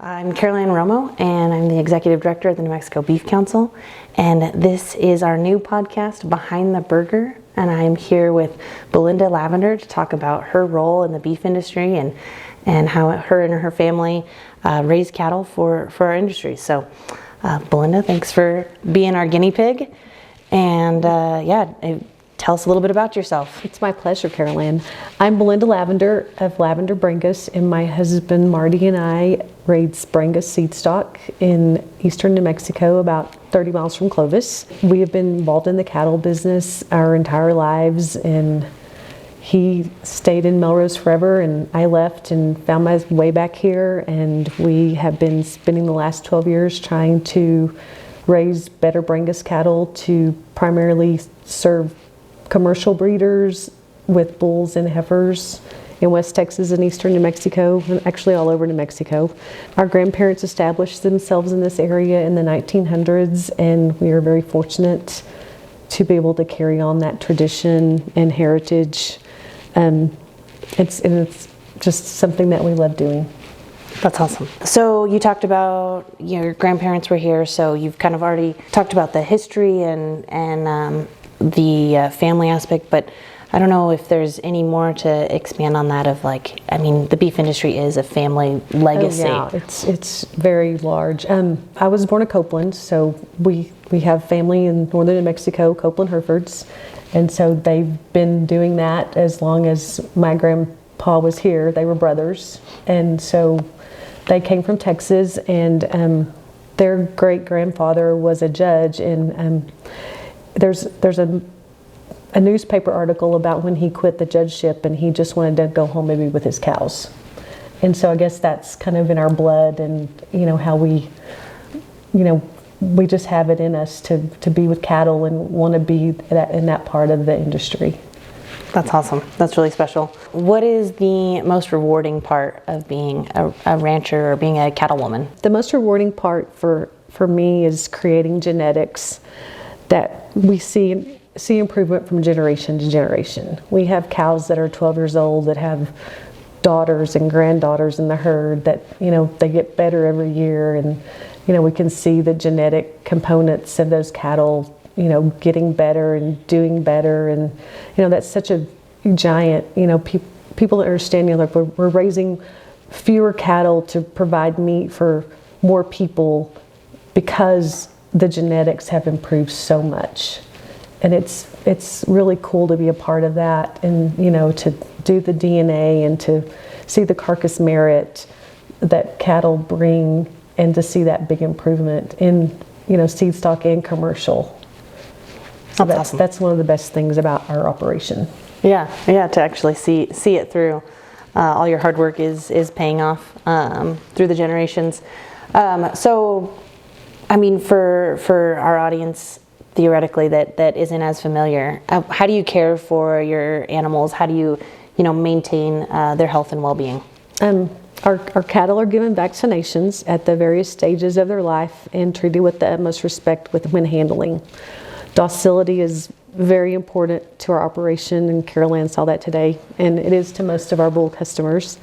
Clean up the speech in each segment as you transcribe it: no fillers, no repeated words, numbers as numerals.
I'm Caroline Romo, and I'm the Executive Director of the New Mexico Beef Council, and this is our new podcast, Behind the Burger, and I'm here with Belinda Lavender to talk about her role in the beef industry and how her and her family raise cattle for our industry. So, Belinda, thanks for being our guinea pig, and tell us a little bit about yourself. It's my pleasure, Caroline. I'm Belinda Lavender of Lavender Brangus, and my husband Marty and I raise Brangus seedstock in eastern New Mexico, about 30 miles from Clovis. We have been involved in the cattle business our entire lives, and he stayed in Melrose forever, and I left and found my way back here, and we have been spending the last 12 years trying to raise better Brangus cattle to primarily serve commercial breeders with bulls and heifers in West Texas and eastern New Mexico, and actually all over New Mexico. Our grandparents established themselves in this area in the 1900s, and we are very fortunate to be able to carry on that tradition and heritage. It's just something that we love doing. That's awesome. So you talked about your grandparents were here, so you've kind of already talked about the history and the family aspect, but I don't know if there's any more to expand on that of the beef industry is a family legacy. Oh, yeah, it's very large. I was born in Copeland, so we have family in northern New Mexico, Copeland Herefords, and so they've been doing that as long as my grandpa was here. They were brothers, and so they came from Texas, and their great-grandfather was a judge, and there's a newspaper article about when he quit the judgeship and he just wanted to go home maybe with his cows. And so I guess that's kind of in our blood, and how we just have it in us to be with cattle and want to be in that part of the industry. That's awesome. That's really special. What is the most rewarding part of being a rancher or being a cattle woman? The most rewarding part for me is creating genetics that we see improvement from generation to generation. We have cows that are 12 years old that have daughters and granddaughters in the herd that, they get better every year, and, we can see the genetic components of those cattle, getting better and doing better, and, that's such a giant, people that understand, we're raising fewer cattle to provide meat for more people because the genetics have improved so much. And it's really cool to be a part of that, and to do the DNA and to see the carcass merit that cattle bring, and to see that big improvement in seed stock and commercial. So that's awesome. That's one of the best things about our operation. Yeah, to actually see it through. All your hard work is paying off through the generations. So, for our audience, theoretically, that isn't as familiar, how do you care for your animals? How do you, maintain their health and well-being? Our cattle are given vaccinations at the various stages of their life and treated with the utmost respect when handling. Docility is very important to our operation, and Caroline saw that today, and it is to most of our bull customers.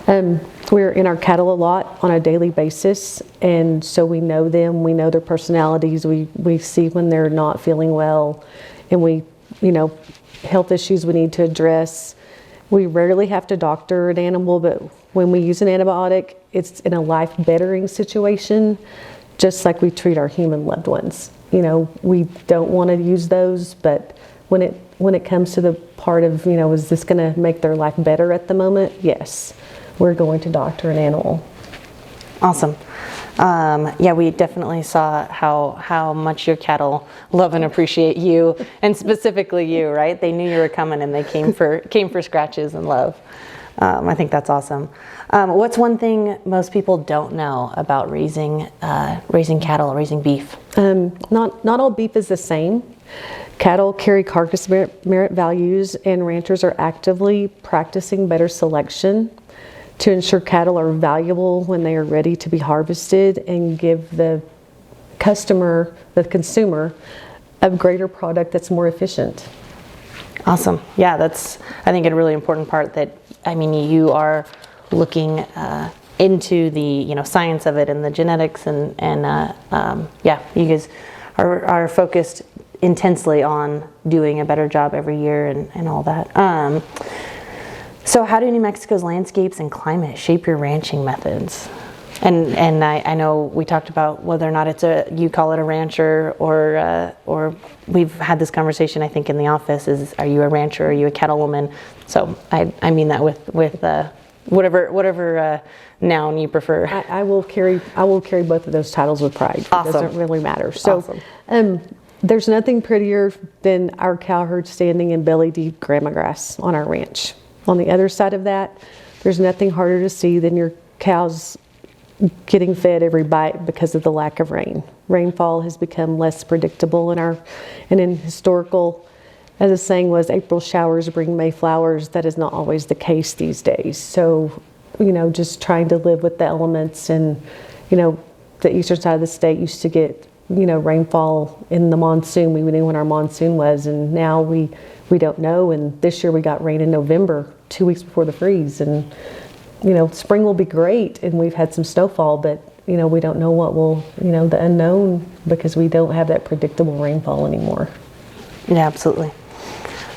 We're in our cattle a lot on a daily basis, and so we know them, we know their personalities, we see when they're not feeling well, and we, health issues we need to address. We rarely have to doctor an animal, but when we use an antibiotic, it's in a life-bettering situation, just like we treat our human loved ones. We don't want to use those, but when it comes to the part of, is this going to make their life better at the moment? Yes. We're going to doctor an animal. Awesome. We definitely saw how much your cattle love and appreciate you, and specifically you, right? They knew you were coming, and they came for scratches and love. I think that's awesome. What's one thing most people don't know about raising cattle, raising beef? Not all beef is the same. Cattle carry carcass merit values, and ranchers are actively practicing better selection to ensure cattle are valuable when they are ready to be harvested and give the consumer, a greater product that's more efficient. Awesome. Yeah, that's, I think, a really important part that, you are looking into the science of it and the genetics and yeah, you guys are focused intensely on doing a better job every year and all that. So how do New Mexico's landscapes and climate shape your ranching methods? And I know we talked about whether or not you call it a rancher or we've had this conversation, I think, in the office, are you a rancher, are you a cattlewoman? So I mean that with whatever noun you prefer. I will carry both of those titles with pride. Awesome. It doesn't really matter. So Awesome. There's nothing prettier than our cow herd standing in belly deep grandma grass on our ranch. On the other side of that, there's nothing harder to see than your cows getting fed every bite because of the lack of rain. Rainfall has become less predictable and in historical, as the saying was, April showers bring May flowers. That is not always the case these days. So, just trying to live with the elements, and the eastern side of the state used to get rainfall in the monsoon. We knew when our monsoon was, and now we don't know. And this year we got rain in November, 2 weeks before the freeze. And spring will be great, and we've had some snowfall, but we don't know what will, the unknown, because we don't have that predictable rainfall anymore. Yeah, absolutely.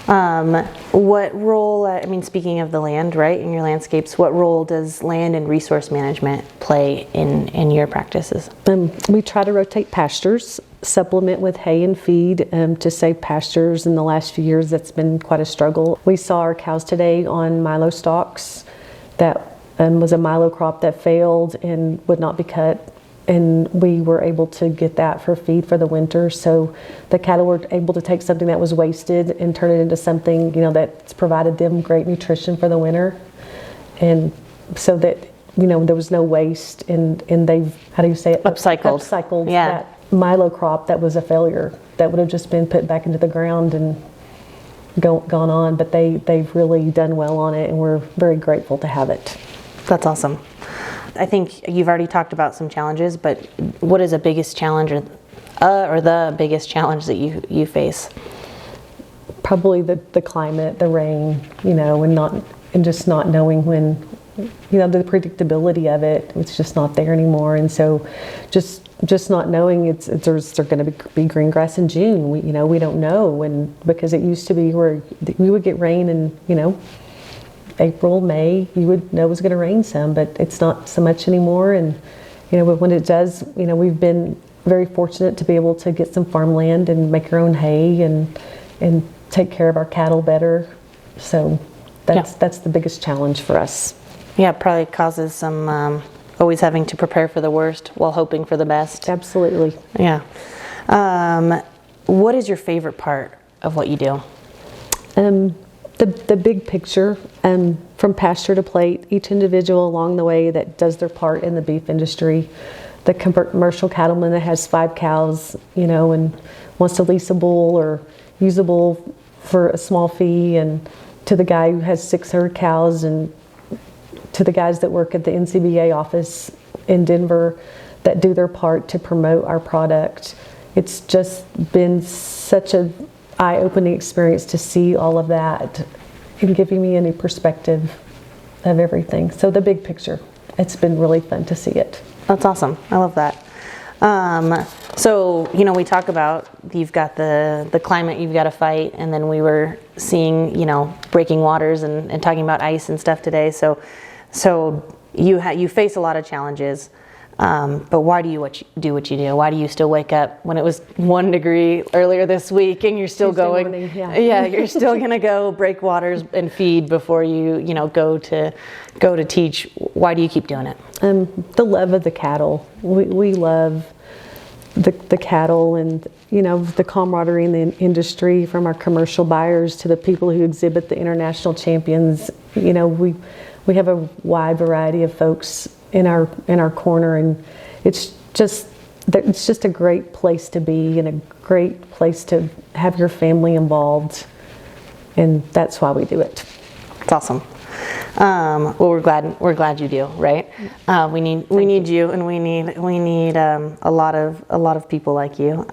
What role, speaking of the land, right, in your landscapes, what role does land and resource management play in your practices? We try to rotate pastures, supplement with hay and feed to save pastures. In the last few years, that's been quite a struggle. We saw our cows today on Milo stalks. That was a Milo crop that failed and would not be cut. And we were able to get that for feed for the winter. So the cattle were able to take something that was wasted and turn it into something, that's provided them great nutrition for the winter. And so that, there was no waste, and they've, how do you say it? Upcycled Yeah. that Milo crop that was a failure, that would have just been put back into the ground and gone on. But they've really done well on it, and we're very grateful to have it. That's awesome. I think you've already talked about some challenges, but what is the biggest challenge or the biggest challenge that you face? Probably the climate, the rain, and just not knowing when, the predictability of it. It's just not there anymore, and so just not knowing there's going to be green grass in June. We don't know, and because it used to be where we would get rain in April, May, you would know it was going to rain some, but it's not so much anymore. And when it does, we've been very fortunate to be able to get some farmland and make our own hay and take care of our cattle better. So that's the biggest challenge for us. Yeah, it probably causes some always having to prepare for the worst while hoping for the best. Absolutely. Yeah. What is your favorite part of what you do? The big picture, from pasture to plate, each individual along the way that does their part in the beef industry, the commercial cattleman that has 5 cows, and wants to lease a bull or use a bull for a small fee, and to the guy who has 600 cows, and to the guys that work at the NCBA office in Denver that do their part to promote our product. It's just been such a eye-opening experience to see all of that and giving me a new perspective of everything. So the big picture, it's been really fun to see it. That's awesome. I love that. So, we talk about you've got the climate you've got to fight, and then we were seeing, breaking waters and talking about ice and stuff today. So you face a lot of challenges. But why do you do what you do? Why do you still wake up when it was 1 degree earlier this week and you're still Tuesday going? Morning, yeah. Yeah, you're still gonna go break waters and feed before you go to teach. Why do you keep doing it? The love of the cattle. We love the cattle, and the camaraderie in the industry, from our commercial buyers to the people who exhibit the international champions. We have a wide variety of folks in our corner, and it's just a great place to be, and a great place to have your family involved, and that's why we do it. It's awesome. Well, we're glad you do, right? We need you, and we need a lot of people like you.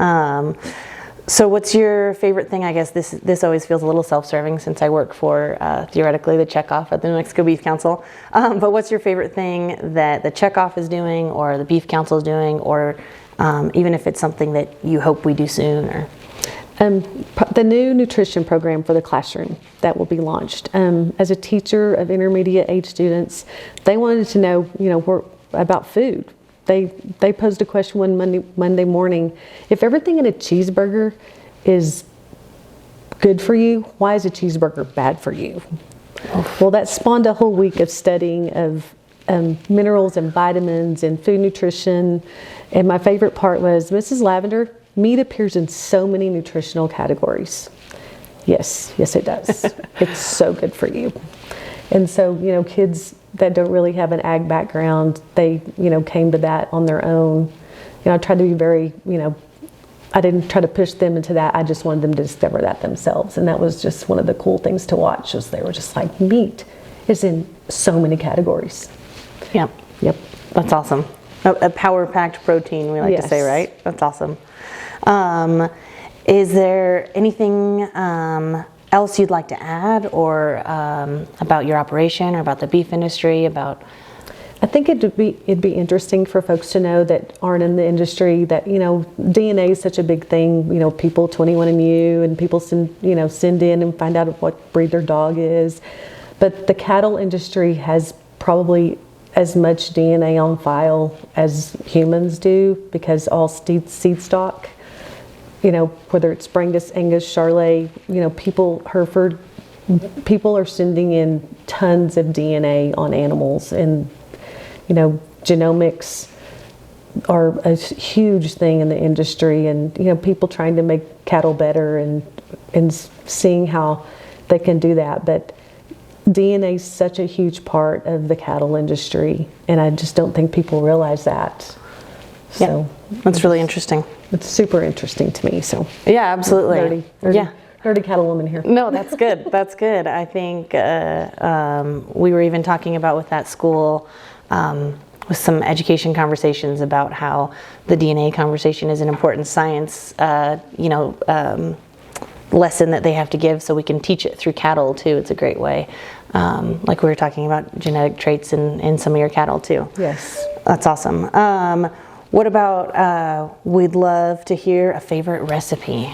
So what's your favorite thing? I guess this always feels a little self-serving since I work for, theoretically, the checkoff at the New Mexico Beef Council. But what's your favorite thing that the checkoff is doing or the Beef Council is doing, or even if it's something that you hope we do soon? Or The new nutrition program for the classroom that will be launched. As a teacher of intermediate age students, they wanted to know, about food. They posed a question one Monday morning: if everything in a cheeseburger is good for you, why is a cheeseburger bad for you? Well, that spawned a whole week of studying of minerals and vitamins and food nutrition. And my favorite part was, Mrs. Lavender, meat appears in so many nutritional categories. Yes, it does. It's so good for you. And so, kids that don't really have an ag background, they, came to that on their own. I tried to be very, I didn't try to push them into that. I just wanted them to discover that themselves. And that was just one of the cool things to watch, was they were just like, meat is in so many categories. Yep. That's awesome. A power-packed protein, we like to say, right? That's awesome. Is there anything else you'd like to add, or about your operation, or about the beef industry, about? I think it'd be interesting for folks to know that aren't in the industry that, DNA is such a big thing. People 21andMe and people send in and find out what breed their dog is. But the cattle industry has probably as much DNA on file as humans do, because all seed stock, whether it's Brangus, Angus, Charolais, Hereford, people are sending in tons of DNA on animals, and genomics are a huge thing in the industry, and people trying to make cattle better and seeing how they can do that. But DNA is such a huge part of the cattle industry, and I just don't think people realize that. So that's really interesting. It's super interesting to me. So yeah, absolutely. Nerdy cattle woman here. No, that's good. That's good. I think we were even talking about with that school, with some education conversations about how the DNA conversation is an important science, lesson that they have to give, so we can teach it through cattle too. It's a great way. Like we were talking about genetic traits in some of your cattle too. Yes. That's awesome. What about, we'd love to hear a favorite recipe.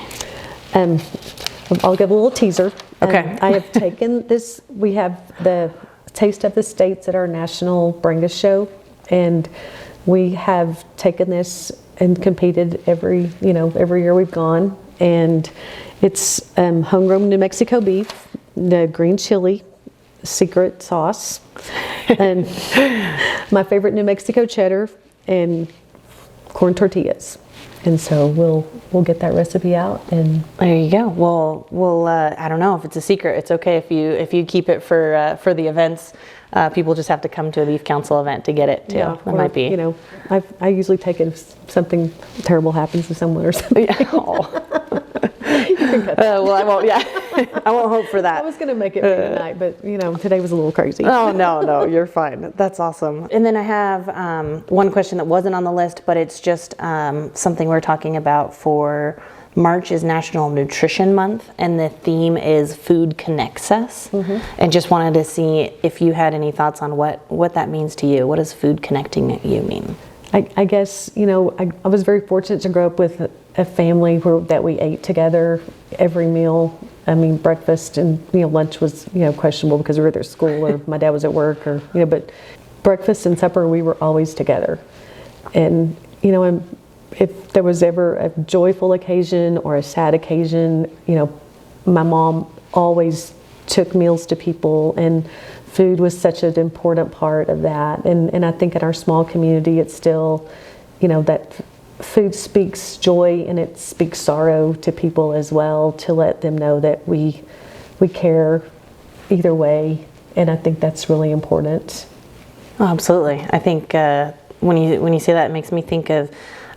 I'll give a little teaser. Okay. I have taken this, we have the Taste of the States at our national Brangus show, and we have taken this and competed every year we've gone, and it's homegrown New Mexico beef, the green chili, secret sauce, and my favorite New Mexico cheddar, and corn tortillas. And so we'll get that recipe out, and there you go. We'll I don't know if it's a secret. It's okay if you keep it for the events. People just have to come to a beef council event to get it too. Yeah, that might be. I usually take it if something terrible happens to someone or something. Yeah. Well, I won't. Yeah, I won't hope for that. I was going to make it for tonight, but today was a little crazy. Oh no, you're fine. That's awesome. And then I have one question that wasn't on the list, but it's just something we're talking about for March is National Nutrition Month, and the theme is Food Connects Us. Mm-hmm. And just wanted to see if you had any thoughts on what that means to you. What does food connecting you mean? I guess, I was very fortunate to grow up with a family that we ate together every meal. I mean, breakfast and, lunch was, questionable because we were at school or my dad was at work or, but breakfast and supper, we were always together. And, if there was ever a joyful occasion or a sad occasion, my mom always took meals to people, and food was such an important part of that. And I think in our small community, it's still, that food speaks joy and it speaks sorrow to people as well, to let them know that we care either way. And I think that's really important. Oh, absolutely. I think when you say that, it makes me think of,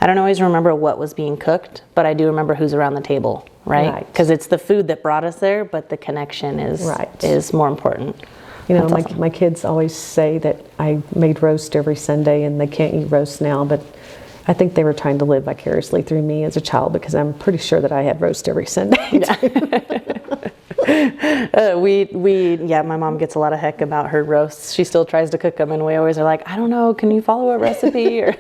I don't always remember what was being cooked, but I do remember who's around the table, right? Because it's the food that brought us there, but the connection is more important. My kids always say that I made roast every Sunday, and they can't eat roast now, but I think they were trying to live vicariously through me as a child, because I'm pretty sure that I had roast every Sunday. My mom gets a lot of heck about her roasts. She still tries to cook them, and we always are like, I don't know, can you follow a recipe? Or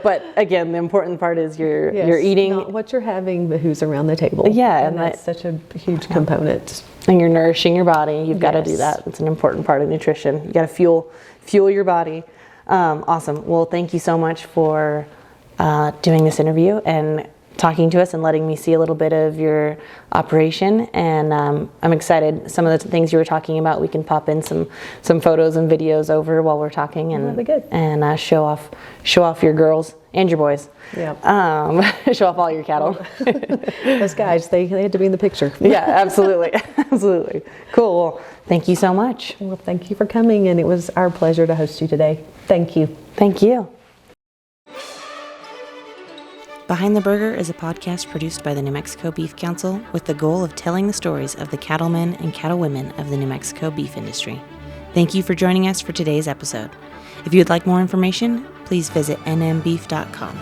but again, the important part is you're eating. Not what you're having, but who's around the table. Yeah, and that's such a huge component. And you're nourishing your body. You've got to do Yes. that. It's an important part of nutrition. You got to fuel your body. Awesome. Well, thank you so much for doing this interview and talking to us and letting me see a little bit of your operation. And I'm excited. Some of the things you were talking about, we can pop in some photos and videos over while we're talking, and That'd be good. And show off your girls and your boys. Yeah. Show off all your cattle. Those guys, they had to be in the picture. Yeah, absolutely. Absolutely. Cool. Well, thank you so much. Well, thank you for coming, and it was our pleasure to host you today. Thank you. Thank you. Behind the Burger is a podcast produced by the New Mexico Beef Council with the goal of telling the stories of the cattlemen and cattlewomen of the New Mexico beef industry. Thank you for joining us for today's episode. If you would like more information, please visit nmbeef.com.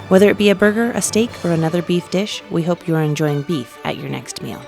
Whether it be a burger, a steak, or another beef dish, we hope you are enjoying beef at your next meal.